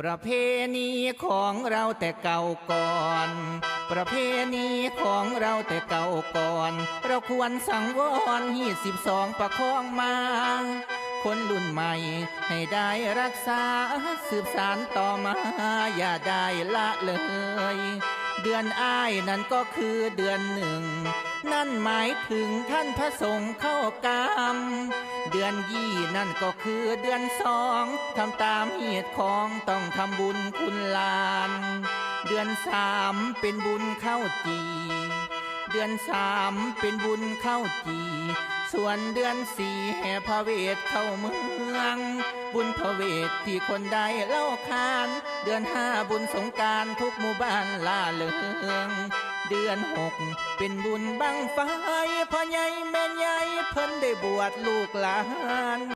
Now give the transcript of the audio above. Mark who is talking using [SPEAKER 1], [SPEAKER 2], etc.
[SPEAKER 1] ประเพณีของเราแต่เก่าก่อนประเพณีของเราแต่เก่าก่อนเราควรสังวร22ประคองมาคนรุ่นใหม่ให้ได้รักษาสืบสานต่อมาอย่าได้ละเลยเดือนอ้ายนั่นก็คือเดือนหนึ่งนั่นหมายถึงท่านพระสงฆ์เข้ากรรมเดือนยี่นั่นก็คือเดือนสองทำตามเหตุของต้องทำบุญคุณลานเดือนสามเป็นบุญเข้าจีเดือนสามเป็นบุญเข้าจีส่วนเดือนสี่แห่พระเวทเข้าเมืองบุญพระเวทที่คนใดเล่าขานเดือนห้าบุญสงกรานต์ทุกหมู่บ้านล่าเริงเดือนหกเป็นบุญบั้งไฟพ่อใหญ่แม่ใหญ่เพิ่นได้บวชลูกหลาน